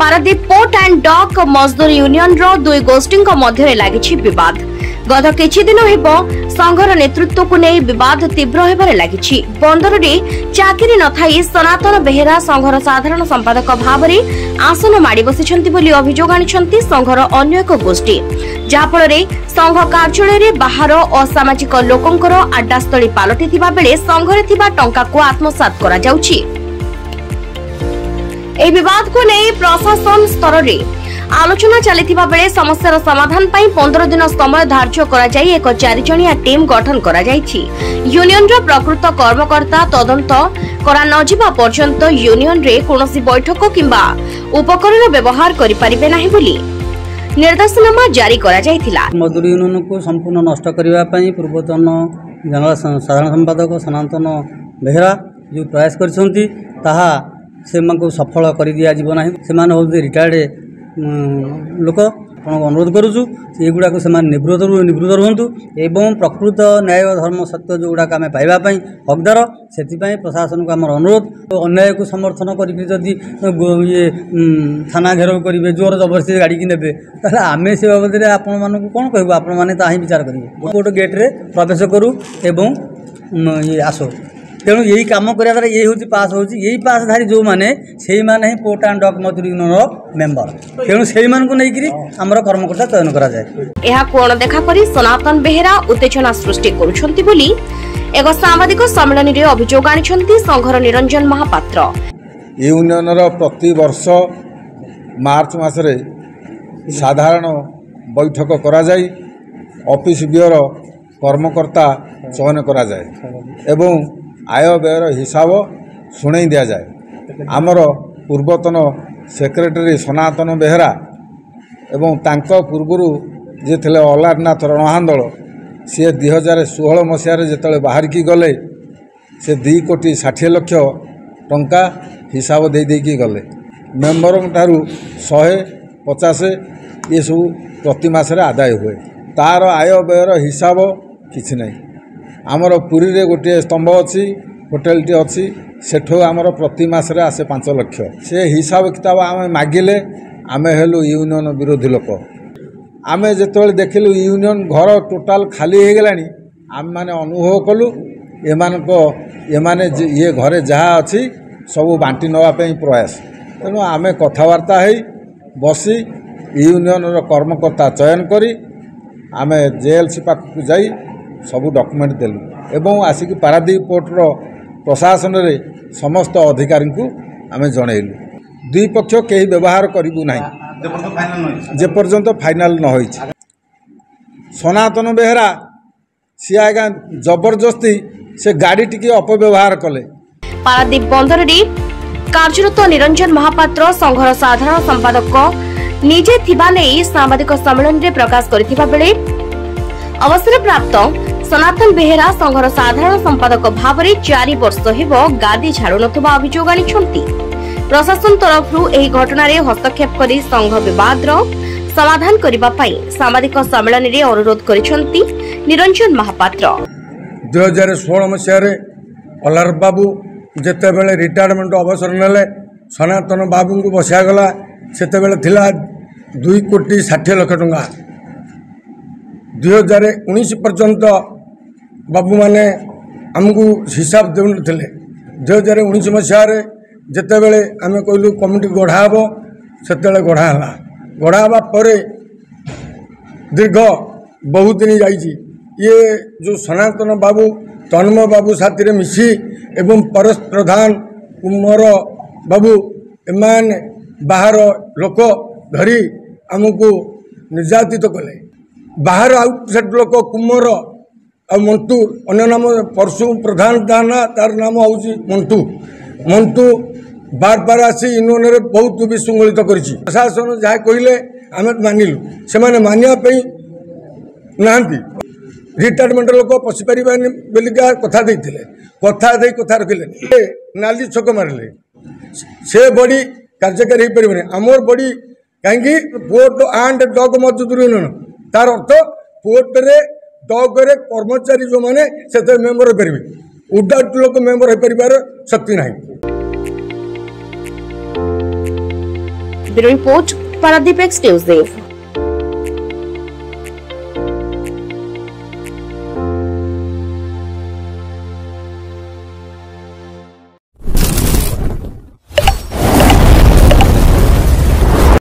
Paradip port and dock मजदूर union रो दुई गोष्ठी मध्य लगी विवाद। गत किछि दिन हेबो संघर नेतृत्व को नहीं विवाद तीव्र होबार लगी। बंदर में चाकरी न थाई सनातन बेहेरा संघर साधारण संपादक भाव में आसन माड़ी बसिछंती बोली अभियोग आनिछंती संघर अन्य एक गोष्ठी, जाफल संघ कार्यालय बाहर असामाजिक लोकंकर आड्डास्थली पालटिथिबा बेले संघरे थिबा टंका को आत्मसात करा जाउछि। ए विवाद को नहीं प्रशासन स्तर में आलोचना चलिथिबा बेले समस्यार समाधान पई 15 दिन समय धार्य करा जाई एक 4 जणिया टीम गठन करा जाईछि। यूनियन रो प्रकृत कर्मकर्ता तदंत करा न जिबा पर्यंत यूनियन रे कोनोसी बैठक किंबा उपकरण व्यवहार करि परिबे नाही बोली निर्देशनामा जारी करा जायथिला। मजदूर यूनियन को संपूर्ण नष्ट करिवा पई पूर्वतन जनरल साधारण संपादक सनातन बेहेरा जो प्रयास करछंती ताहा से सफल कर दिया जीव ना। से रिटायर्ड लोक अनुरोध करुचु युवाक से निवृत्त रुहतु एवं प्रकृत न्याय धर्म सत्य जो गुड़ाक आम पाइबापी हकदार से प्रशासन को आम अनुरोध। अन्याय को समर्थन करी ये थाना घेराव करेंगे जोर जबरदस्ती गाड़ी की नेबे ताहले आमे से बाबद में आपण मानक कौन कहबू आपण माने ताही विचार करेंगे। गोटे गेट रे प्रवेश करूँ एवं ये आसो तेणु यही कम करा द्वारा ये हूँ पास हो पासधारी जो मैंने से माने ही पोर्ट एंड डॉक मजदूर यूनियन मेंबर तेणु से आमर कर्मकर्ता चयन करा जाए। देखा करी सनातन बेहेरा उत्तेजना सृष्टि करुछंती बोली एक सांबादिक सम्मेलन रे अभियोग आनिछंती संघर निरंजन महापात्र। यूनियन प्रति वर्ष मार्च मासरे साधारण बैठक करा जाय ऑफिस बियर कर्मकर्ता चयन करा जाए एवं आय व्ययर हिसाब शुणई दि जाए। आमर पूर्वतन सेक्रेटरी सनातन बेहेरा एवं तांको पूर्वरु जे थिले अलारनाथ रणहांदल सी 2016 मसीह जिते बाहर की गले से 2 कोटी 60 लक्ष टंका हिसाब दे देकी गले। मेंबर ठारू 150 ये सब प्रति मासरे आदाय हुए तार आय व्ययर हिसाब किछि नहीं। आमर पुरी रे गोटे स्तंभ अच्छी होटेलटी अच्छी सेठो आमर प्रति मासरे आसे 5 लाख से हिसाब किताब आम मागिले आमे हेलु यूनियन विरोधी लोक। आमे जेतोले देखिलु यूनियन घर टोटाल खाली हो गलानी आम माने अनुभव कलु एमाने ये घरे जहाँ अच्छी सब बांटी नवा प्रयास। तेणु आमे कथबार्ता है बसी यूनियन कर्मकर्ता चयन करी आमे जेएलसी पाखक जाई सबू डॉक्यूमेंट देलु एवं आसिक पारादीप पोर्टर प्रशासन रे समस्त अधिकारी को आमे जनइलु। दुई पक्ष कहीं व्यवहार करिबु नाही जे पर्यंत फाइनल न होई। सनातन बेहेरा सी आगा जबरदस्ती से गाड़ी टिके अपव्यवहार कले। पारादीप बंदर रे कार्यरत निरंजन महापात्र संघर साधारण संपादक निजे थिबा नै सांबादिक सम्मेलन रे प्रकाश करथिबा बेले अवसर प्राप्त सनातन बेहेरा संघर साधारण संपादक भाव में 4 वर्ष हेबो गादी झाड़ू नथबा अभियोग आनिछंती। प्रशासन तरफरु एही घटना रे हस्तक्षेप करी संघ विवाद रो समाधान करिबा पई सामाजिक सम्मेलन रे अनुरोध करिसंती निरंजन महापात्र। 2016 मसीह रे अलार बाबू जेते बेले रिटायरमेंट अवसर नेले सनातन बाबू को बसिया गला सेते बेले थिला 2 कोटी 60 लाख टंका। 2019 पर्यंत बाबू माने आमको हिसाब देउन थिले। 2019 मसीह जिते बेले आम कहलु कमिटी गढ़ा हे से गढ़ा परे दीर्घ बहुत दिन जाइए ये जो सनातन बाबू तन्मय बाबू साथी मिसी एवं परस प्रधान कुमार बाबू एमान बाहर लोक धरी आमको निर्यातित कले। बाहर आउटसाइड लोक कुमार आ मंटू अन्य नाम परशु प्रधान दाना तार नाम हूँ मंटू मंटू बार बार आसी यूनियन रे बहुत विशृंखलित करिछि। प्रशासन जहाँ कहले आम मानिलु से मानियापी नहांती रिटायरमेंट लोक पशिपारे बोलिका कथा देते कथा दे कथा रखिले नाली छक मारे से बड़ी कार्यकारी हो पारे आमर बड़ी कहीं पोर्ट एंड डॉग मजदूर यूनियन तार अर्थ पोर्ट रे डॉग रे कर्मचारी जो माने से मेंबर हो पारे उडाउट लोक मेंबर हो पार शक्ति नहीं। Bureau report Paradip x news.